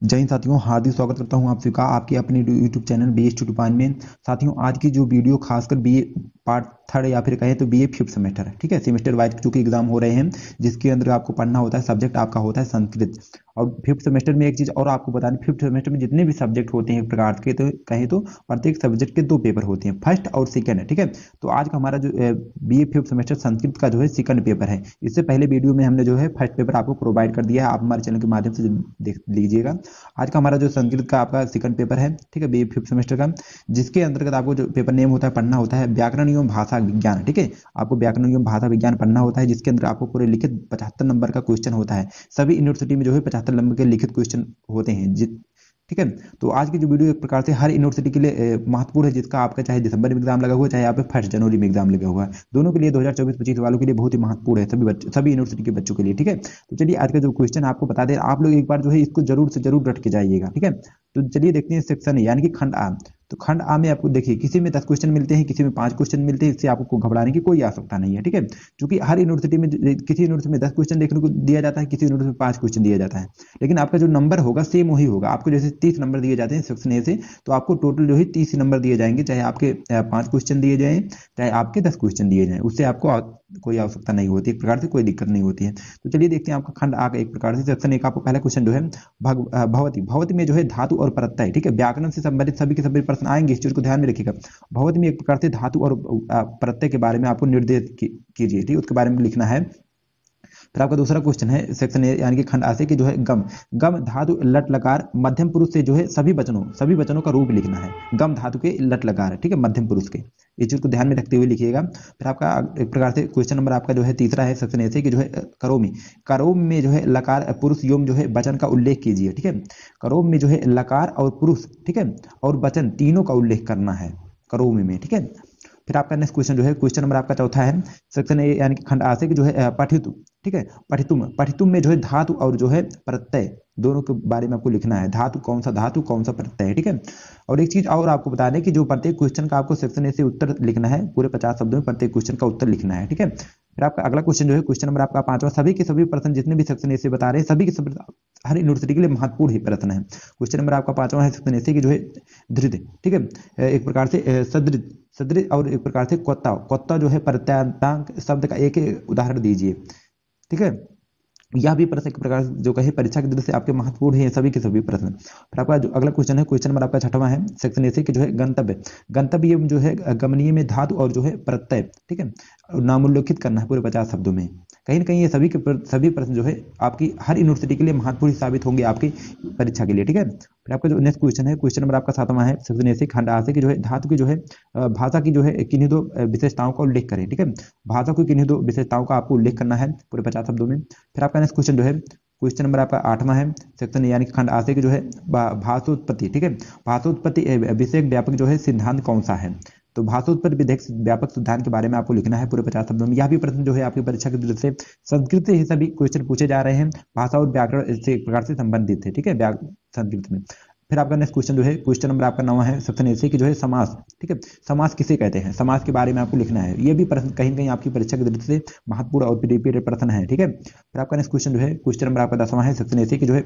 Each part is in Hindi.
जय हिंद साथियों, हार्दिक स्वागत करता हूं आप सभी का आपके अपने यूट्यूब चैनल बीएस टूटूपान में। साथियों, आज की जो वीडियो खासकर बीए पार्ट थर्ड या फिर कहें तो बीए फिफ्थ सेमेस्टर है। ठीक है, सेमेस्टर वाइज चूंकि एग्जाम हो रहे हैं जिसके अंदर आपको पढ़ना होता है, सब्जेक्ट आपका होता है संस्कृत। और फिफ्थ सेमेस्टर में एक चीज और आपको बतानी, फिफ्थ सेमेस्टर में जितने भी सब्जेक्ट होते हैं एक प्रकार के, तो कहें तो प्रत्येक सब्जेक्ट के दो पेपर होते हैं, फर्स्ट और सेकंड है। ठीक है, तो आज का हमारा जो बीए फिफ्थ सेमेस्टर संस्कृत का जो है सेकंड पेपर है। इससे पहले वीडियो में हमने जो है फर्स्ट पेपर आपको प्रोवाइड कर दिया है, आप हमारे चैनल के माध्यम से देख लीजिएगा। आज का हमारा जो संस्कृत का आपका सेकंड पेपर है, ठीक है, बी फिफ्थ सेमेस्टर का, जिसके अंतर्गत आपको जो पेपर नेम होता है, पढ़ना होता है व्याकरण एवं भाषा विज्ञान। ठीक है, आपको व्याकरण एवं भाषा विज्ञान पढ़ना होता है, जिसके अंदर आपको पूरे लिखित 75 नंबर का क्वेश्चन होता है। सभी यूनिवर्सिटी में जो है 75 नंबर के लिखित क्वेश्चन होते हैं। ठीक है, तो आज की जो वीडियो एक प्रकार से हर यूनिवर्सिटी के लिए महत्वपूर्ण है, जिसका आपका चाहे दिसंबर में एग्जाम लगा हुआ है, चाहे आप फर्स्ट जनवरी में एग्जाम लगा हुआ है, दोनों के लिए 2024-25 वालों के लिए बहुत ही महत्वपूर्ण है, सभी यूनिवर्सिटी के बच्चों के लिए। ठीक है, तो चलिए आज का जो क्वेश्चन आपको बता दें, आप लोग एक बार जो है इसको जरूर से जरूर रट के जाइएगा। ठीक है, तो चलिए देखते हैं सेक्शन है यानी कि खंड आ। तो खंड आ में आपको देखिए, किसी में 10 क्वेश्चन मिलते हैं, किसी में 5 क्वेश्चन मिलते हैं। इससे आपको घबराने की कोई आवश्यकता नहीं है। ठीक है, क्योंकि हर यूनिवर्सिटी में किसी यूनिवर्सिटी में 10 क्वेश्चन देखने को दिया जाता है, किसी यूनिवर्सिटी में 5 क्वेश्चन दिया जाता है, लेकिन आपका जो नंबर होगा सेम वही होगा। आपको जैसे 30 नंबर दिए जाते हैं सेक्शन ए से, तो आपको टोटल जो है 30 नंबर दिए जाएंगे, चाहे आपके 5 क्वेश्चन दिए जाएं, चाहे आपके 10 क्वेश्चन दिए जाएं। उससे आपको कोई आवश्यकता नहीं होती, एक प्रकार से कोई दिक्कत नहीं होती है। तो चलिए देखते हैं आपका खंड आ का एक प्रकार से सेक्शन ए का आपको पहला क्वेश्चन जो है भवती। भवती में जो है धातु और प्रत्यय, ठीक है, व्याकरण से संबंधित सभी के सभी प्रश्न आएंगे, इस चीज को ध्यान में रखिएगा। भवती में एक प्रकार से धातु और प्रत्यय के बारे में आपको निर्देश कीजिए, ठीक है, उसके बारे में लिखना है। फिर आपका दूसरा क्वेश्चन है सेक्शन ए यानी कि खंड आ से कि जो है गम। गम धातु लट लकार मध्यम पुरुष से जो है सभी वचनों का रूप लिखना है। गम धातु के लट लकार, ठीक है, मध्यम पुरुष के, इस चीज को ध्यान में रखते हुए लिखिएगा। फिर आपका एक प्रकार से क्वेश्चन नंबर आपका जो है तीसरा है सेक्शन ए से कि जो है करोमी। करोम में जो है लकार पुरुष योम जो है वचन का उल्लेख कीजिए। ठीक है, करोम में जो है लकार और पुरुष, ठीक है, और वचन तीनों का उल्लेख करना है करोम में। ठीक है, फिर आपका नेक्स्ट क्वेश्चन जो है क्वेश्चन नंबर आपका चौथा है सेक्शन ए यानी कि खंड आ से कि जो है पठितु। ठीक है, पठितुम। पठितुम में जो है धातु और जो है प्रत्यय दोनों के बारे में आपको लिखना है, धातु कौन सा प्रत्यय है। ठीक है, और एक चीज और आपको बता दें कि जो प्रत्येक क्वेश्चन का आपको सेक्शन ए से उत्तर लिखना है, पूरे 50 शब्दों में प्रत्येक क्वेश्चन का उत्तर लिखना है। ठीक है, फिर आपका अगला क्वेश्चन जो है क्वेश्चन नंबर आपका पांचवा, सभी के सभी प्रश्न जितने भी सेक्शन ए से बता रहे हैं, सभी के सभी हर यूनिवर्सिटी के लिए महत्वपूर्ण ही प्रश्न है। क्वेश्चन नंबर आपका पांचवा है सेक्शन ए से कि जो है धृत। ठीक है, एक प्रकार से सदृत सदृश और एक प्रकार से कोत्ता। कोत्ता जो है प्रत्यांतांक शब्द का एक उदाहरण दीजिए। ठीक है, यह भी प्रश्न एक प्रकार से जो कहे परीक्षा की दृष्टि से आपके महत्वपूर्ण है सभी के सभी प्रश्न। फिर आपका जो अगला क्वेश्चन है क्वेश्चन नंबर आपका छठवां है सेक्शन ए से कि जो है गंतव्य। गंतव्य जो है गमनीय में धातु और जो है प्रत्यय, ठीक है, नामोल्लेखित करना है पूरे 50 शब्दों में। कहीं ना कहीं ये सभी प्रश्न जो है आपकी हर यूनिवर्सिटी के लिए महत्वपूर्ण साबित होंगे आपकी परीक्षा के लिए। ठीक है, फिर आपका जो नेक्स्ट क्वेश्चन है क्वेश्चन नंबर आपका सातवां है सेक्शन ए से खंड आ से कि जो है धातु की जो है भाषा की जो है किन्हीं दो विशेषताओं का उल्लेख करें। ठीक है, भाषा की किन्हीं दो विशेषताओं का आपको उल्लेख करना है पूरे 50 शब्दों में। फिर आपका नेक्स्ट क्वेश्चन जो है क्वेश्चन नंबर आपका आठवां है सेक्शन यानी कि खंड आ से कि जो है भाषोत्पत्ति। ठीक है, भाषोत्पत्ति विषयक व्यापक जो है सिद्धांत कौन सा है। तो भाषोत्पत्ति विधेयक व्यापक सिद्धांत के बारे में आपको लिखना है पूरे 50 शब्दों में। यह भी प्रश्न जो है आपकी परीक्षा की दृष्टि से संस्कृत से ही सभी क्वेश्चन पूछे जा रहे हैं, भाषा और व्याकरण से एक प्रकार से संबंधित है। ठीक है, संस्कृत में। फिर आपका नेक्स्ट क्वेश्चन जो है क्वेश्चन नंबर आपका 9 है सेक्शन ए से कि जो है समास। ठीक है, समास किसे कहते हैं, समास के बारे में आपको लिखना है। ये भी प्रश्न कहीं ना कहीं आपकी परीक्षा की दृष्टि से महत्वपूर्ण और रिपीटेड प्रश्न है। ठीक है, फिर आपका नेक्स्ट क्वेश्चन जो है क्वेश्चन नंबर आपका 10वां है सेक्शन ए से कि जो है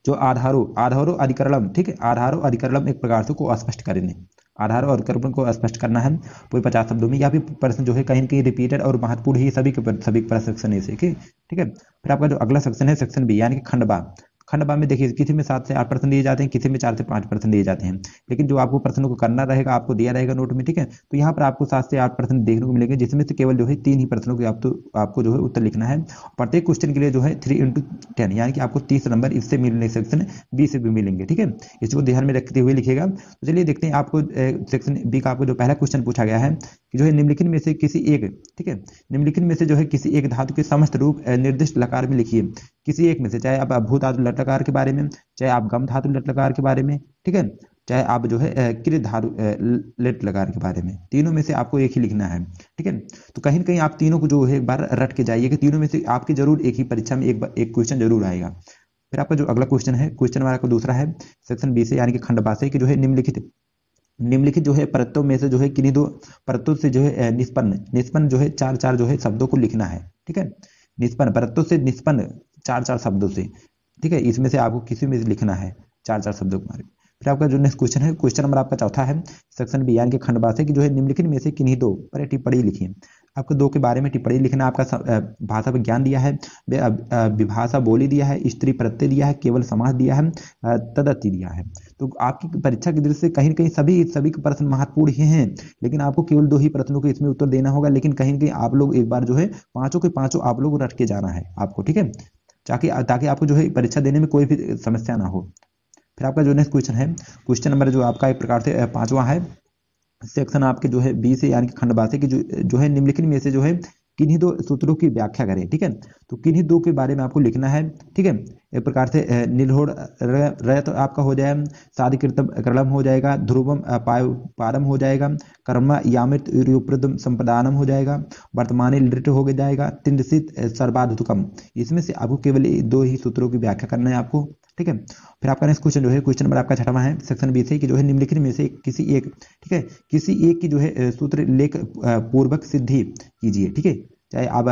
जो आधारो अधिकरणम। ठीक है, आधारो अधिकरणम एक प्रकार से को स्पष्ट करेंगे, आधार और कर्म को स्पष्ट करना है पूरे 50 शब्दों में। यह भी प्रश्न जो है कहीं ना कहीं रिपीटेड और महत्वपूर्ण ही सभी के सेक्शन ए से। ठीक है, फिर आपका जो अगला सेक्शन है सेक्शन बी यानी कि खंडबा। खंडबा में देखिए किसी में 7 से 8 प्रश्न दिए जाते हैं, किसी में 4 से 5 प्रश्न दिए जाते हैं, लेकिन जो आपको प्रश्नों को करना रहेगा आपको दिया रहेगा नोट में। ठीक है, तो यहाँ पर आपको 7 से 8 प्रश्न देखने को मिलेंगे, जिसमें से केवल जो है 3 ही प्रश्नों के आपको जो है उत्तर लिखना है। प्रत्येक क्वेश्चन के लिए जो है 3 × 10 यानी कि आपको 30 नंबर इससे मिलने सेक्शन बी से भी मिलेंगे। ठीक है, इसको ध्यान में रखते हुए लिखिएगा। तो चलिए देखते हैं आपको सेक्शन बी का आपको जो पहला क्वेश्चन पूछा गया है कि जो है निम्नलिखित में से किसी एक, ठीक है, निम्नलिखित में से जो है किसी एक धातु के समस्त रूप निर्दिष्ट लकार में लिखिए। किसी एक में से, चाहे आप भू धातु लट लकार के बारे में, चाहे आप गम धातु लट लकार के बारे में, ठीक है, चाहे आप जो है कृत धातु लट लकार के बारे में, तीनों में से आपको एक ही लिखना है। ठीक है, तो कहीं ना कहीं आप तीनों को जो है एक बार रट के जाइए कि तीनों में से आपके जरूर एक ही परीक्षा में एक क्वेश्चन जरूर आएगा। फिर आपका जो अगला क्वेश्चन है क्वेश्चन नंबर आपका दूसरा है सेक्शन बी से यानी कि खंड बा से कि जो है निम्नलिखित जो है परतों में से जो है किन्हीं दो परतों से जो है निष्पन्न जो है चार जो है शब्दों को लिखना है। ठीक है, निष्पन्न परतों से निष्पन्न चार शब्दों से ठीक है, इसमें से आपको किसी में लिखना है 4-4 शब्दों के बारे में। फिर आपका जो नेक्स्ट क्वेश्चन है, क्वेश्चन नंबर आपका चौथा है, सेक्शन बी यानी कि खंड बा से कि जो है निम्नलिखित में से किन्हीं दो पर टिप्पणी लिखिए। आपको दो के बारे में टिप्पणी लिखना है। आपका भाषा विज्ञान दिया है, विभाषा बोली दिया है, स्त्री प्रत्यय दिया है, केवल समास दिया है, तदति दिया है। तो आपकी परीक्षा की दृष्टि से कहीं ना कहीं सभी के प्रश्न महत्वपूर्ण ही हैं, लेकिन आपको केवल 2 ही प्रश्नों के इसमें उत्तर देना होगा। लेकिन कहीं ना कहीं आप लोग एक बार जो है पांचों के पांचों आप लोग रट के जाना है आपको, ठीक है, ताकि ताकि आपको जो है परीक्षा देने में कोई भी समस्या ना हो। फिर आपका जो नेक्स्ट क्वेश्चन है, क्वेश्चन नंबर जो आपका एक प्रकार से पांचवा है, सेक्शन आपके जो है बी से यानी कि खंड बा से कि जो है निम्नलिखित में से जो है किन्हीं दो सूत्रों की व्याख्या करें। ठीक है, तो किन्हीं दो के बारे में आपको लिखना है। ठीक है, एक प्रकार से नीलहोड़ रयत आपका हो जाएगा, साधि कृतम कर्णम हो जाएगा, ध्रुवम पारम हो जाएगा, कर्मा यामित युप्रदम संप्रदानम हो जाएगा, वर्तमानी लिट हो जाएगा, तिंडसित सर्वाधुकम। इसमें से आपको केवल 2 ही सूत्रों की व्याख्या करना है आपको। ठीक है, फिर आपका नेक्स्ट क्वेश्चन जो है, क्वेश्चन नंबर आपका छठवां है सेक्शन बी से कि जो है निम्नलिखित में से किसी एक, ठीक है, किसी एक की जो है सूत्र लेख पूर्वक सिद्धि कीजिए। ठीक है, चाहे आप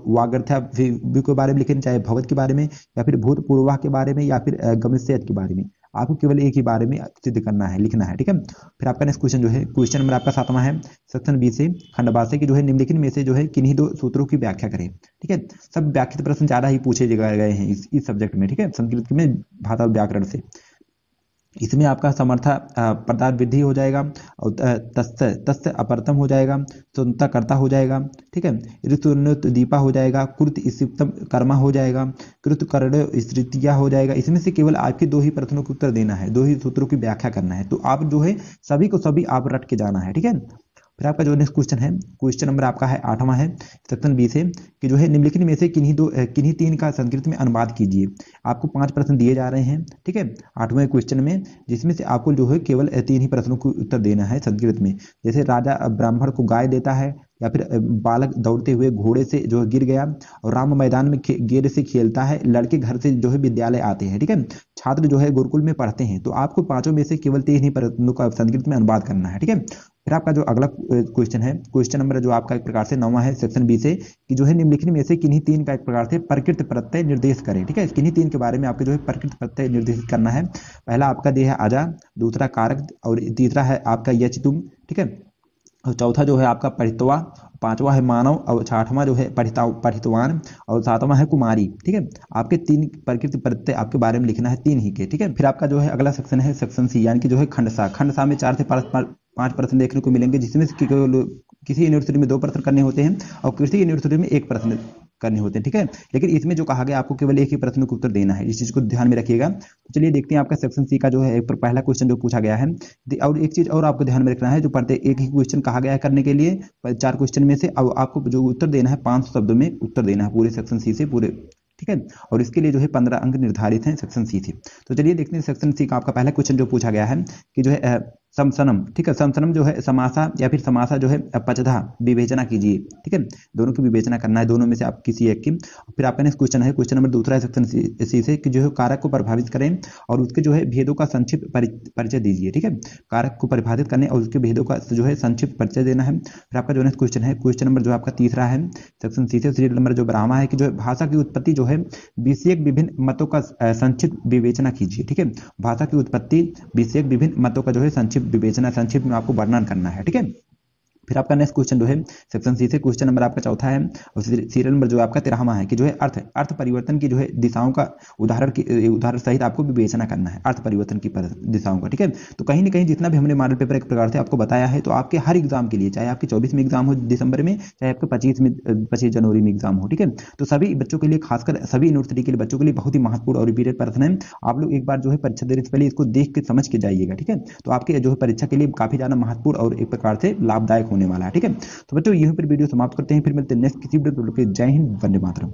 वागर्था के बारे में लिखें, चाहे भवत के बारे में, या फिर भूतपूर्वा के बारे में, या फिर गमस्यत के बारे में, आपको केवल एक ही बारे में सिद्ध करना है, लिखना है। ठीक है, फिर आपका नेक्स्ट क्वेश्चन जो है, क्वेश्चन नंबर आपका 7वां है सेक्शन बी से खंड बा से कि जो है निम्नलिखित में से जो है किन्हीं 2 सूत्रों की व्याख्या करें। ठीक है, सब व्याख्यात प्रश्न ज्यादा ही पूछे गए हैं इस सब्जेक्ट में। ठीक है, संस्कृत में भाषा व्याकरण से इसमें आपका समर्था पदार्थ वृद्धि हो जाएगा, और तस्य तस्य अपरतम हो जाएगा, सुनता कर्ता हो जाएगा। ठीक है, ऋतुन्नत दीपा हो जाएगा, कृत इसिप्तम कर्मा हो जाएगा, कृत कर्ण स्त्रितिया हो जाएगा। इसमें से केवल आपके 2 ही प्रश्नों के उत्तर देना है, 2 ही सूत्रों की व्याख्या करना है। तो आप जो है सभी को सभी आप रट के जाना है। ठीक है, फिर आपका जो नेक्स्ट क्वेश्चन है, क्वेश्चन नंबर आपका है 8वां है सेक्शन बी से कि जो है निम्नलिखित में से किन्हीं 3 का संस्कृत में अनुवाद कीजिए। आपको 5 प्रश्न दिए जा रहे हैं। ठीक है, 8वें क्वेश्चन में, जिसमें से आपको जो है केवल 3 ही प्रश्नों को उत्तर देना है संस्कृत में। जैसे राजा ब्राह्मण को गाय देता है, या फिर बालक दौड़ते हुए घोड़े से जो है गिर गया, और राम मैदान में गेंद से खेलता है, लड़के घर से जो है विद्यालय आते हैं। ठीक है, छात्र जो है गुरुकुल में पढ़ते हैं। तो आपको 5 में से केवल 3 ही प्रश्नों का संस्कृत में अनुवाद करना है। ठीक है, फिर आपका जो अगला क्वेश्चन है, क्वेश्चन नंबर जो आपका एक प्रकार से 9वां है सेक्शन बी से कि जो है निम्नलिखित में से किन्हीं 3 का एक प्रकार से प्रकृत प्रत्यय निर्देश करें। ठीक है, किन्हीं 3 के बारे में आपको जो है प्रकृत प्रत्यय निर्देशित करना है। पहला आपका दिया है आजा, दूसरा कारक, और तीसरा है आपका यच तुम। ठीक है, और चौथा जो है आपका परित्वा, 5वां है मानव, और 6वां जो है परितवान, और 7वां है कुमारी। ठीक है, आपके 3 प्रकृति प्रत्यय आपके बारे में लिखना है, 3 ही के। ठीक है, फिर आपका जो है अगला सेक्शन है सेक्शन सी यानी कि जो है खंडसा। खंडसा में 4 से 5 प्रश्न देखने को मिलेंगे, जिसमें किसी यूनिवर्सिटी में 2 प्रश्न करने होते हैं, और किसी यूनिवर्सिटी में 1 प्रश्न करने होते हैं। ठीक है, लेकिन इसमें जो कहा गया आपको केवल 1 ही प्रश्न का उत्तर देना है, इस चीज को ध्यान में रखिएगा। तो चलिए देखते हैं आपका सेक्शन सी का जो है पहला क्वेश्चन जो पूछा गया है। और एक चीज और आपको ध्यान में रखना है, जो प्रत्येक एक ही क्वेश्चन कहा गया है करने के लिए 4 क्वेश्चन में से, अब आपको जो उत्तर देना है 500 शब्दों में उत्तर देना है पूरे सेक्शन सी से पूरे। ठीक है, और इसके लिए जो है 15 अंक निर्धारित हैं सेक्शन सी से। तो चलिए देखते हैं सेक्शन सी का आपका पहला क्वेश्चन जो पूछा गया है कि जो है समसनम। ठीक है, समसनम जो है समासा या फिर समासा जो है पचधा विवेचना कीजिए। ठीक है, दोनों की विवेचना करना है, दोनों में से आप किसी एक की। फिर आपका नेक्स्ट क्वेश्चन है, क्वेश्चन नंबर दूसरा है सेक्शन सी से कि जो है कारक को परिभाषित करें और उसके जो है भेदों का संक्षिप्त परिचय दीजिए। ठीक है, कारक को परिभाषित करने और उसके भेदों का जो है संक्षिप्त परिचय देना है। फिर आपका जो नेक्स्ट क्वेश्चन है, क्वेश्चन नंबर जो आपका तीसरा है सेक्शन सी से सीरियल नंबर जो 12वां है कि जो है भाषा की उत्पत्ति जो है विषयक विभिन्न मतों का संक्षिप्त विवेचना कीजिए। ठीक है, भाषा की उत्पत्ति विषयक विभिन्न मतों का जो है संक्षिप्त विवेचना, संक्षिप्त में आपको वर्णन करना है। ठीक है, फिर आपका नेक्स्ट क्वेश्चन जो है सेक्शन सी से क्वेश्चन नंबर आपका चौथा है, और सीरियल नंबर जो आपका 13वां है कि जो है अर्थ परिवर्तन की जो है दिशाओं का उदाहरण सहित आपको विवेचना करना है, अर्थ परिवर्तन की दिशाओं का। ठीक है, तो कहीं ना कहीं जितना भी हमने मॉडल पेपर एक प्रकार से आपको बताया है, तो आपके हर एग्जाम के लिए, चाहे आपके 24 में एग्जाम हो दिसंबर में, चाहे आपके 25 जनवरी में एग्जाम हो। ठीक है, तो सभी बच्चों के लिए, खासकर सभी यूनिवर्सिटी के लिए बच्चों के लिए बहुत ही महत्वपूर्ण और रिपीटेड प्रश्न है। आप लोग एक बार जो है परीक्षा देने से पहले इसको देख के समझ के जाइएगा। ठीक है, तो आपके जो है परीक्षा के लिए काफी ज्यादा महत्वपूर्ण और एक प्रकार से लाभदायक होने वाला है। ठीक है, तो बच्चों यहीं पर वीडियो समाप्त करते हैं, फिर मिलते हैं नेक्स्ट किसी वीडियो। जय हिंद, वंदे मातरम।